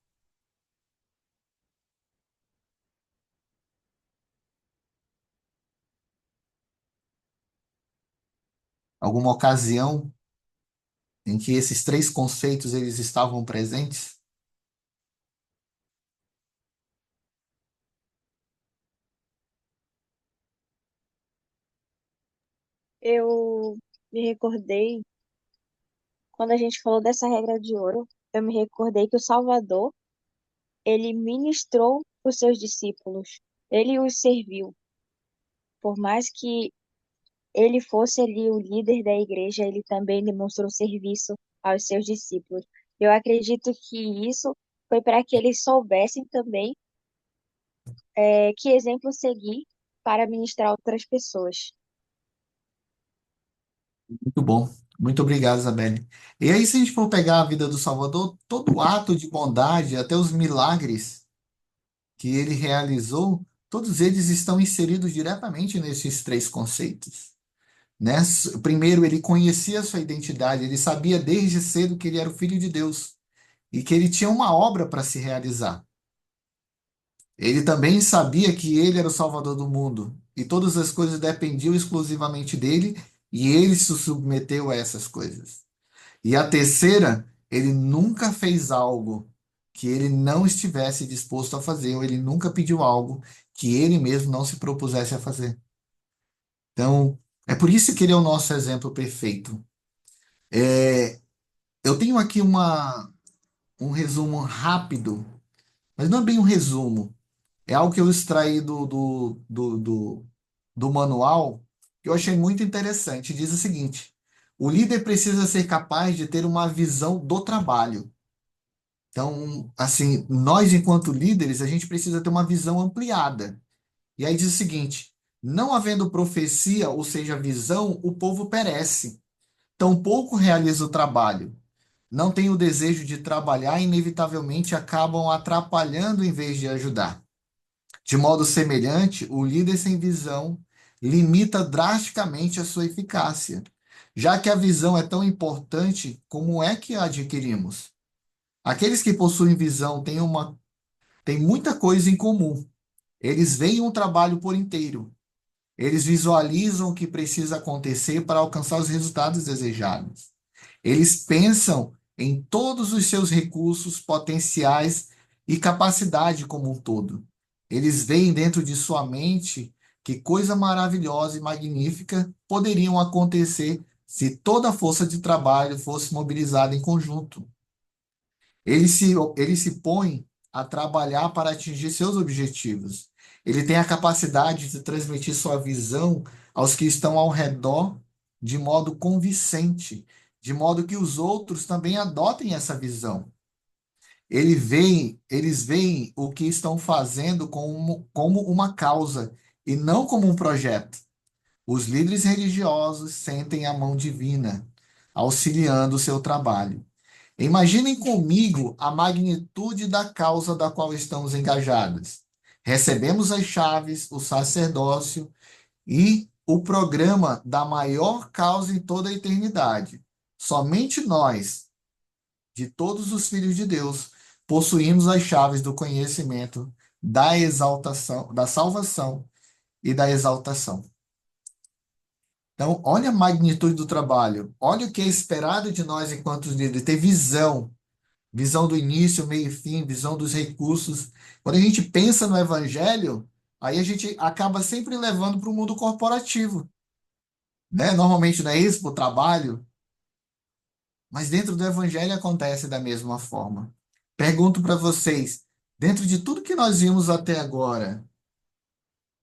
Alguma ocasião em que esses três conceitos eles estavam presentes? eu me recordei, quando a gente falou dessa regra de ouro, eu me recordei que o Salvador, ele ministrou os seus discípulos, ele os serviu. Por mais que ele fosse ali o líder da igreja, ele também demonstrou serviço aos seus discípulos. Eu acredito que isso foi para que eles soubessem também que exemplo seguir para ministrar outras pessoas. Muito bom. Muito obrigado, Isabelle. E aí, se a gente for pegar a vida do Salvador, todo ato de bondade, até os milagres que ele realizou, todos eles estão inseridos diretamente nesses três conceitos, né? Primeiro, ele conhecia a sua identidade, ele sabia desde cedo que ele era o filho de Deus e que ele tinha uma obra para se realizar. Ele também sabia que ele era o Salvador do mundo e todas as coisas dependiam exclusivamente dele e ele se submeteu a essas coisas. E a terceira, ele nunca fez algo que ele não estivesse disposto a fazer, ou ele nunca pediu algo que ele mesmo não se propusesse a fazer. Então, é por isso que ele é o nosso exemplo perfeito. É, eu tenho aqui um resumo rápido, mas não é bem um resumo. É algo que eu extraí do manual, que eu achei muito interessante. Diz o seguinte: o líder precisa ser capaz de ter uma visão do trabalho. Então, assim, nós, enquanto líderes, a gente precisa ter uma visão ampliada. E aí diz o seguinte: não havendo profecia, ou seja, visão, o povo perece. Tampouco realiza o trabalho. Não tem o desejo de trabalhar, inevitavelmente acabam atrapalhando em vez de ajudar. De modo semelhante, o líder sem visão limita drasticamente a sua eficácia. Já que a visão é tão importante, como é que a adquirimos? Aqueles que possuem visão têm muita coisa em comum. Eles veem um trabalho por inteiro. Eles visualizam o que precisa acontecer para alcançar os resultados desejados. Eles pensam em todos os seus recursos, potenciais e capacidade como um todo. Eles veem dentro de sua mente que coisa maravilhosa e magnífica poderiam acontecer se toda a força de trabalho fosse mobilizada em conjunto. Ele se põe a trabalhar para atingir seus objetivos. Ele tem a capacidade de transmitir sua visão aos que estão ao redor de modo convincente, de modo que os outros também adotem essa visão. Eles veem o que estão fazendo como uma causa e não como um projeto. Os líderes religiosos sentem a mão divina, auxiliando o seu trabalho. Imaginem comigo a magnitude da causa da qual estamos engajados. Recebemos as chaves, o sacerdócio e o programa da maior causa em toda a eternidade. Somente nós, de todos os filhos de Deus, possuímos as chaves do conhecimento, da exaltação, da salvação e da exaltação. Então, olha a magnitude do trabalho, olha o que é esperado de nós enquanto líderes, ter visão. Visão do início, meio e fim, visão dos recursos. Quando a gente pensa no evangelho, aí a gente acaba sempre levando para o mundo corporativo, né? Normalmente não é isso, para o trabalho, mas dentro do evangelho acontece da mesma forma. Pergunto para vocês, dentro de tudo que nós vimos até agora,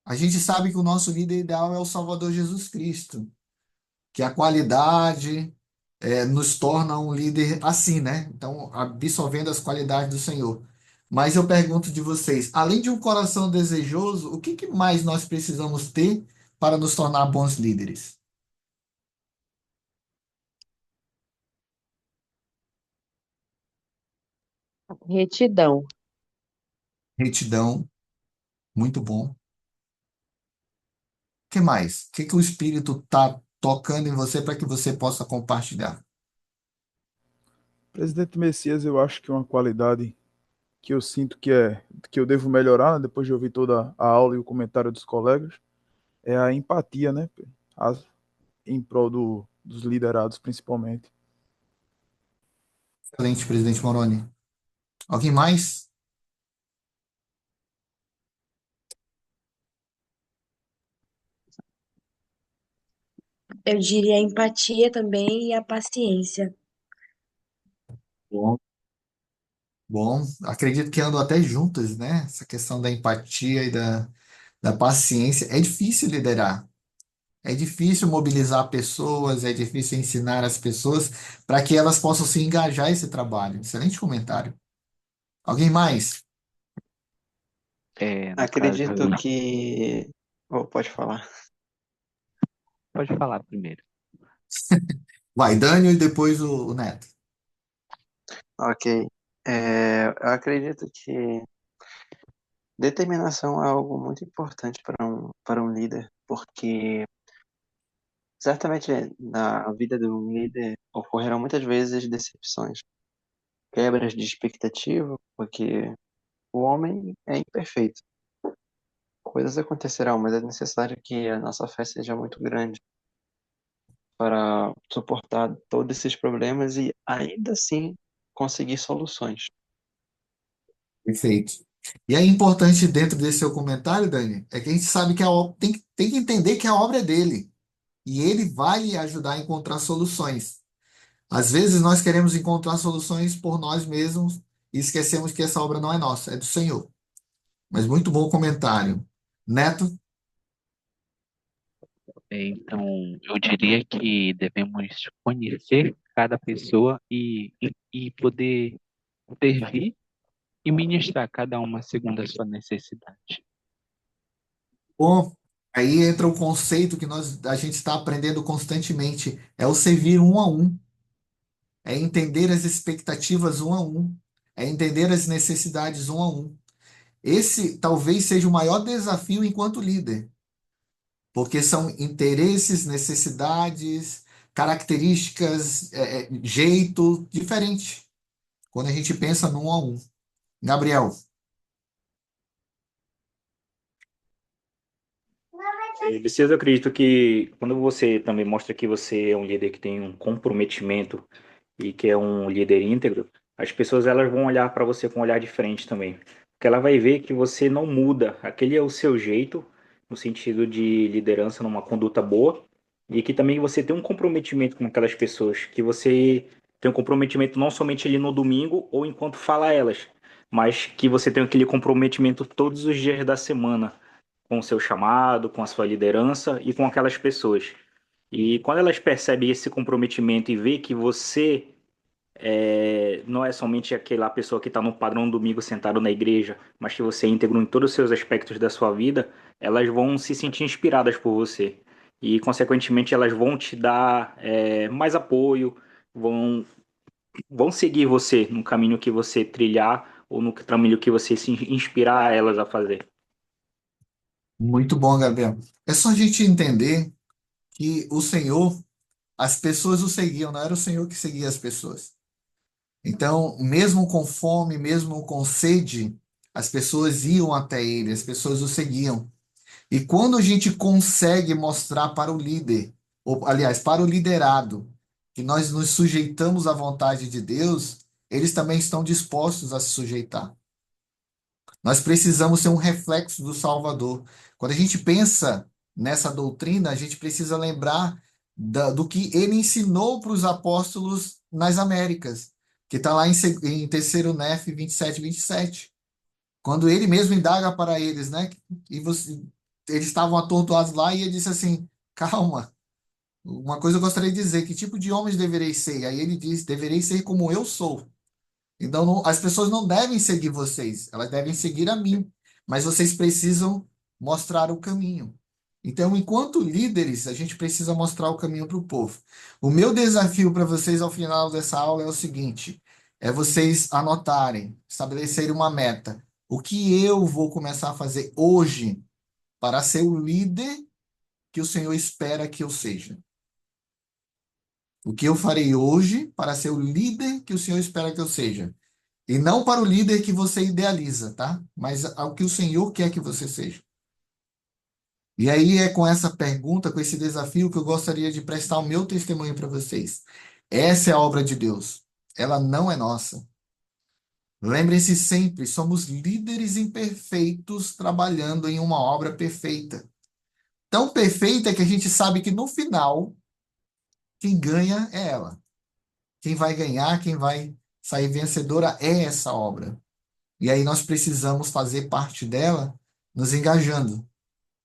a gente sabe que o nosso líder ideal é o Salvador Jesus Cristo, que a qualidade nos torna um líder assim, né? Então, absorvendo as qualidades do Senhor. Mas eu pergunto de vocês, além de um coração desejoso, o que mais nós precisamos ter para nos tornar bons líderes? Retidão. Retidão, muito bom. O que mais? O o Espírito está tocando em você para que você possa compartilhar? Presidente Messias, eu acho que uma qualidade que eu sinto que eu devo melhorar, né, depois de ouvir toda a aula e o comentário dos colegas, é a empatia, né? As- Em prol dos liderados, principalmente. Excelente, presidente Moroni. Alguém mais? Eu diria a empatia também e a paciência. Bom, bom, acredito que andam até juntas, né? Essa questão da empatia e da paciência. É difícil liderar. É difícil mobilizar pessoas, é difícil ensinar as pessoas para que elas possam se engajar nesse trabalho. Excelente comentário. Alguém mais? No caso, Acredito que. Oh, pode falar. pode falar primeiro. Vai, Daniel e depois o Neto. Ok. Eu acredito que determinação é algo muito importante para um líder, porque certamente na vida de um líder ocorrerão muitas vezes decepções, quebras de expectativa, porque o homem é imperfeito. Coisas acontecerão, mas é necessário que a nossa fé seja muito grande para suportar todos esses problemas e ainda assim conseguir soluções. Perfeito. E é importante dentro desse seu comentário, Dani, é que a gente sabe que a obra tem que entender que a obra é dele. E ele vai lhe ajudar a encontrar soluções. Às vezes nós queremos encontrar soluções por nós mesmos e esquecemos que essa obra não é nossa, é do Senhor. Mas muito bom comentário. Neto? Então, eu diria que devemos conhecer cada pessoa e poder servir e ministrar cada uma segundo a sua necessidade. Bom, aí entra o conceito que a gente está aprendendo constantemente, é o servir um a um, é entender as expectativas um a um, é entender as necessidades um a um. Esse talvez seja o maior desafio enquanto líder, porque são interesses, necessidades, características, jeito diferente, quando a gente pensa no um a um. Gabriel, Messias, eu acredito que quando você também mostra que você é um líder que tem um comprometimento e que é um líder íntegro, as pessoas elas vão olhar para você com um olhar diferente também. Porque ela vai ver que você não muda, aquele é o seu jeito, no sentido de liderança, numa conduta boa, e que também você tem um comprometimento com aquelas pessoas, que você tem um comprometimento não somente ali no domingo ou enquanto fala a elas, mas que você tem aquele comprometimento todos os dias da semana com o seu chamado, com a sua liderança e com aquelas pessoas. E quando elas percebem esse comprometimento e vê que você não é somente aquela pessoa que está no padrão domingo sentado na igreja, mas que você é íntegro em todos os seus aspectos da sua vida, elas vão se sentir inspiradas por você. E, consequentemente, elas vão te dar mais apoio, vão, vão seguir você no caminho que você trilhar ou no caminho que você se inspirar elas a fazer. muito bom, Gabriel. É só a gente entender que o Senhor, as pessoas o seguiam, não era o Senhor que seguia as pessoas. Então, mesmo com fome, mesmo com sede, as pessoas iam até ele, as pessoas o seguiam. E quando a gente consegue mostrar para o líder, ou aliás, para o liderado, que nós nos sujeitamos à vontade de Deus, eles também estão dispostos a se sujeitar. Nós precisamos ser um reflexo do Salvador. Quando a gente pensa nessa doutrina, a gente precisa lembrar do que ele ensinou para os apóstolos nas Américas, que está lá em 3º Nef 27:27. Quando ele mesmo indaga para eles, né? Eles estavam atordoados lá e ele disse assim: calma, uma coisa eu gostaria de dizer, que tipo de homens devereis ser? Aí ele diz: devereis ser como eu sou. Então, as pessoas não devem seguir vocês, elas devem seguir a mim, mas vocês precisam mostrar o caminho. Então, enquanto líderes, a gente precisa mostrar o caminho para o povo. O meu desafio para vocês ao final dessa aula é o seguinte: é vocês anotarem, estabelecerem uma meta. O que eu vou começar a fazer hoje para ser o líder que o Senhor espera que eu seja? O que eu farei hoje para ser o líder que o Senhor espera que eu seja? E não para o líder que você idealiza, tá? Mas ao que o Senhor quer que você seja. E aí é com essa pergunta, com esse desafio, que eu gostaria de prestar o meu testemunho para vocês. Essa é a obra de Deus. Ela não é nossa. Lembrem-se sempre, somos líderes imperfeitos trabalhando em uma obra perfeita. Tão perfeita que a gente sabe que no final quem ganha é ela. Quem vai ganhar, quem vai sair vencedora é essa obra. E aí nós precisamos fazer parte dela, nos engajando,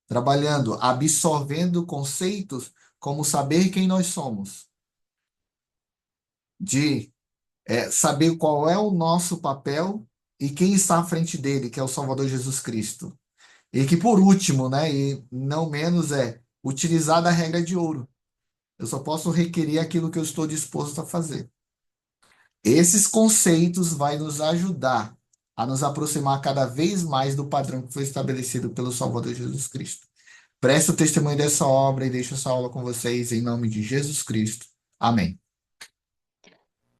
trabalhando, absorvendo conceitos como saber quem nós somos, de saber qual é o nosso papel e quem está à frente dele, que é o Salvador Jesus Cristo. E que, por último, né, e não menos, utilizar da regra de ouro. Eu só posso requerer aquilo que eu estou disposto a fazer. Esses conceitos vai nos ajudar a nos aproximar cada vez mais do padrão que foi estabelecido pelo Salvador Jesus Cristo. Presto o testemunho dessa obra e deixo essa aula com vocês em nome de Jesus Cristo. Amém.